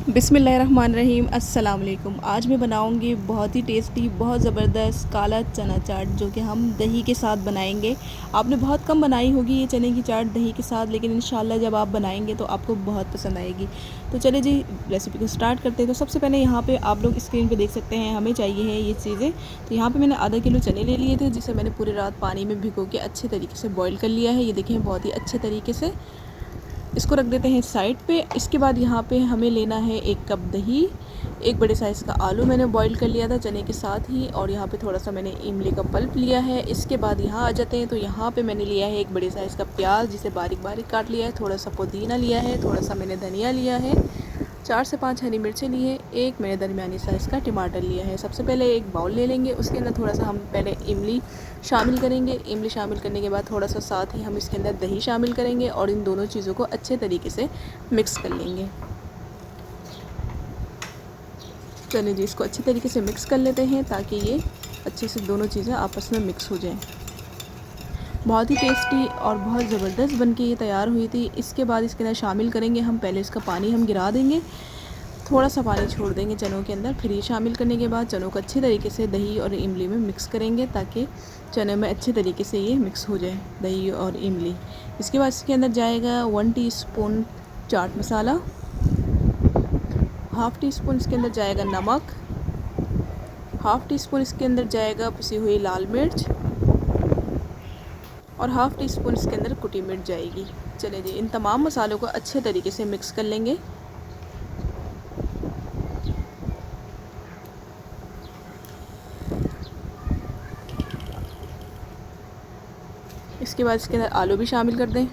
बिस्मिल्लाहिर्रहमानिर्रहीम। अस्सलाम वालेकुम। आज मैं बनाऊंगी बहुत ही टेस्टी, बहुत ज़बरदस्त काला चना चाट, जो कि हम दही के साथ बनाएंगे। आपने बहुत कम बनाई होगी ये चने की चाट दही के साथ, लेकिन इंशाल्लाह जब आप बनाएंगे तो आपको बहुत पसंद आएगी। तो चले जी रेसिपी को स्टार्ट करते हैं। तो सबसे पहले यहाँ पे आप लोग स्क्रीन पे देख सकते हैं हमें चाहिए है ये चीज़ें। तो यहाँ पे मैंने आधा किलो चने ले लिए थे, जिसे मैंने पूरी रात पानी में भिगो के अच्छे तरीके से बॉईल कर लिया है। ये देखें बहुत ही अच्छे तरीके से। इसको रख देते हैं साइड पे। इसके बाद यहाँ पे हमें लेना है 1 कप दही, एक बड़े साइज़ का आलू मैंने बॉईल कर लिया था चने के साथ ही, और यहाँ पे थोड़ा सा मैंने इमली का पल्प लिया है। इसके बाद यहाँ आ जाते हैं। तो यहाँ पे मैंने लिया है एक बड़े साइज़ का प्याज, जिसे बारीक बारीक काट लिया है। थोड़ा सा पुदीना लिया है, थोड़ा सा मैंने धनिया लिया है, 4 से 5 हरी मिर्चें ली है, एक मैंने दरमियानी साइज़ का टमाटर लिया है। सबसे पहले एक बाउल ले लेंगे, उसके अंदर थोड़ा सा हम पहले इमली शामिल करेंगे। इमली शामिल करने के बाद थोड़ा सा साथ ही हम इसके अंदर दही शामिल करेंगे और इन दोनों चीज़ों को अच्छे तरीके से मिक्स कर लेंगे। चलिए जी इसको अच्छे तरीके से मिक्स कर लेते हैं ताकि ये अच्छे से दोनों चीज़ें आपस में मिक्स हो जाएं। बहुत ही टेस्टी और बहुत ज़बरदस्त बनके ये तैयार हुई थी। इसके बाद इसके अंदर शामिल करेंगे हम पहले इसका पानी हम गिरा देंगे, थोड़ा सा पानी छोड़ देंगे चनों के अंदर। फिर ये शामिल करने के बाद चनों को अच्छे तरीके से दही और इमली में मिक्स करेंगे ताकि चने में अच्छे तरीके से ये मिक्स हो जाए दही और इमली। इसके बाद इसके अंदर जाएगा 1 teaspoon chaat masala, half tea spoon इसके अंदर जाएगा नमक, हाफ़ टी स्पून इसके अंदर जाएगा पिसी हुई लाल मिर्च, और हाफ़ टी स्पून इसके अंदर कुटी मिर्च जाएगी। चलिए जी इन तमाम मसालों को अच्छे तरीके से मिक्स कर लेंगे। इसके बाद इसके अंदर आलू भी शामिल कर दें।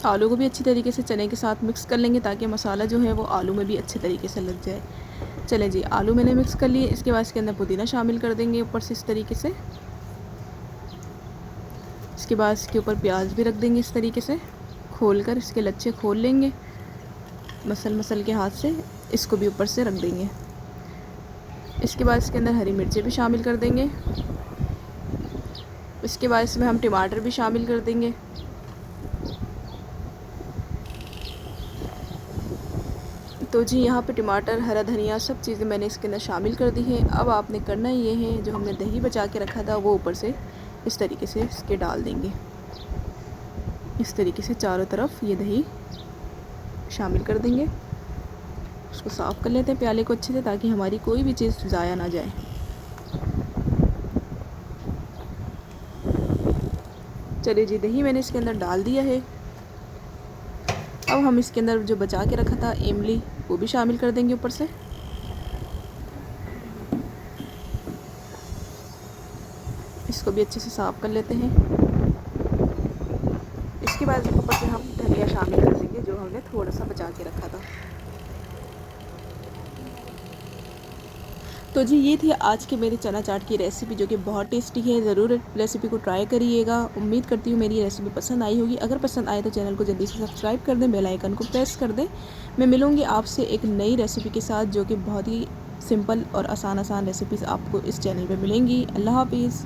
आलू को भी अच्छी तरीके से चने के साथ मिक्स कर लेंगे ताकि मसाला जो है वो आलू में भी अच्छे तरीके से लग जाए। चलें जी आलू मैंने मिक्स कर लिए। इसके बाद इसके अंदर पुदीना शामिल कर देंगे ऊपर से इस तरीके से। इसके बाद इसके ऊपर प्याज भी रख देंगे इस तरीके से, खोल कर इसके लच्छे खोल लेंगे मसल के हाथ से, इसको भी ऊपर से रख देंगे। इसके बाद इसके अंदर हरी मिर्चें भी शामिल कर देंगे। इसके बाद इसमें हम टमाटर भी शामिल कर देंगे। तो जी यहाँ पे टमाटर, हरा धनिया सब चीज़ें मैंने इसके अंदर शामिल कर दी है। अब आपने करना ये है, जो हमने दही बचा के रखा था वो ऊपर से इस तरीके से इसके डाल देंगे। इस तरीके से चारों तरफ ये दही शामिल कर देंगे। उसको साफ़ कर लेते हैं प्याले को अच्छे से ताकि हमारी कोई भी चीज़ ज़ाया ना जाए। चलिए जी दही मैंने इसके अंदर डाल दिया है। अब हम इसके अंदर जो बचा के रखा था इमली वो भी शामिल कर देंगे ऊपर से। इसको भी अच्छे से साफ़ कर लेते हैं। इसके बाद ऊपर से हम धनिया शामिल कर देंगे जो हमने थोड़ा सा बचा के रखा था। तो जी ये थी आज के मेरे चना चाट की रेसिपी, जो कि बहुत टेस्टी है। ज़रूर रेसिपी को ट्राई करिएगा। उम्मीद करती हूँ मेरी रेसिपी पसंद आई होगी। अगर पसंद आए तो चैनल को जल्दी से सब्सक्राइब कर दें, बेल आइकन को प्रेस कर दें। मैं मिलूँगी आपसे एक नई रेसिपी के साथ, जो कि बहुत ही सिंपल और आसान रेसिपीज़ आपको इस चैनल पर मिलेंगी। अल्लाह हाफिज़।